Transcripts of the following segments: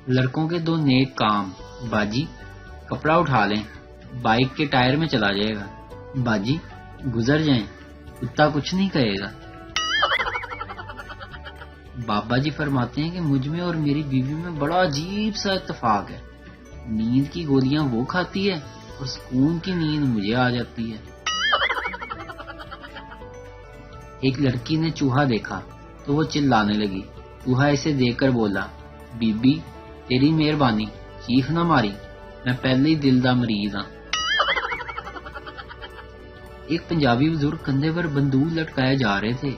لڑکوں کے دو نیک کام۔ باجی کپڑا اٹھا لیں، بائک کے ٹائر میں چلا جائے گا۔ باجی گزر جائیں، کتا کچھ نہیں کہے گا۔ بابا جی فرماتے ہیں کہ مجھ میں اور میری بیوی میں بڑا عجیب سا اتفاق ہے، نیند کی گولیاں وہ کھاتی ہے اور سکون کی نیند مجھے آ جاتی ہے۔ ایک لڑکی نے چوہا دیکھا تو وہ چلانے لگی۔ چوہا اسے دیکھ کر بولا، بی بی تیری مہربانی، چیخ نہ ماری، میں پہلے ہی دل دا مریض ہاں۔ ایک پنجابی بزرگ کندھے پر بندوق لٹکائے جا رہے تھے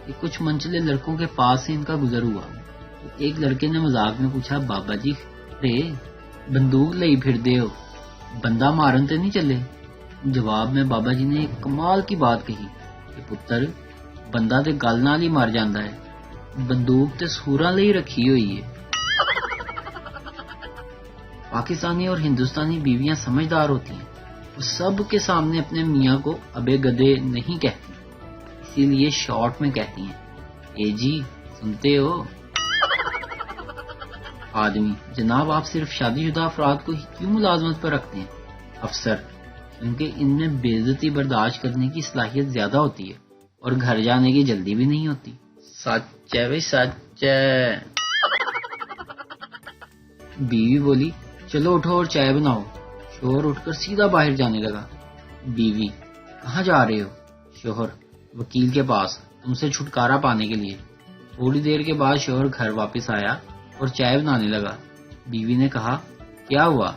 کہ کچھ منچلے لڑکوں کے پاس سے ان کا گزر ہوا۔ ایک لڑکے نے مذاق میں پوچھا، بابا جی رے بندوق لئی پھر دے ہو، بندہ مارن تے نہیں چلے؟ جواب میں بابا جی نے ایک کمال کی بات کہی کہ پتر بندہ تے گل نال ہی مر جاندا ہے، بندوق تے سوراں لئی رکھی ہوئی ہے۔ پاکستانی اور ہندوستانی بیویاں سمجھدار ہوتی ہیں، وہ سب کے سامنے اپنے میاں کو ابے گدے نہیں کہتی، اسی لیے شارٹ میں کہتی ہیں، اے جی سنتے ہو؟ آدمی، جناب آپ صرف شادی شدہ افراد کو ہی کیوں ملازمت پر رکھتے ہیں؟ افسر، کیونکہ ان میں بے عزتی برداشت کرنے کی صلاحیت زیادہ ہوتی ہے اور گھر جانے کی جلدی بھی نہیں ہوتی۔ سچ ہے بھائی سچ ہے۔ بیوی بولی، چلو اٹھو اور چائے بناؤ۔ شوہر اٹھ کر سیدھا باہر جانے لگا۔ بیوی، کہاں جا رہے ہو؟ شوہر، وکیل کے پاس، تم سے چھٹکارا پانے کے لیے۔ تھوڑی دیر کے بعد شوہر گھر واپس آیا اور چائے بنانے لگا۔ بیوی نے کہا، کیا ہوا؟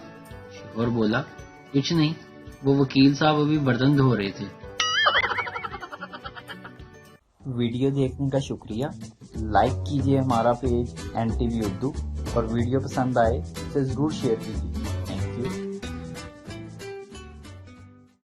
شوہر بولا، کچھ نہیں، وہ وکیل صاحب ابھی برتن دھو رہے تھے۔ ویڈیو دیکھنے کا شکریہ۔ لائک کیجیے ہمارا پیج NTV اردو، اور ویڈیو پسند آئے اسے ضرور شیئر کیجیے۔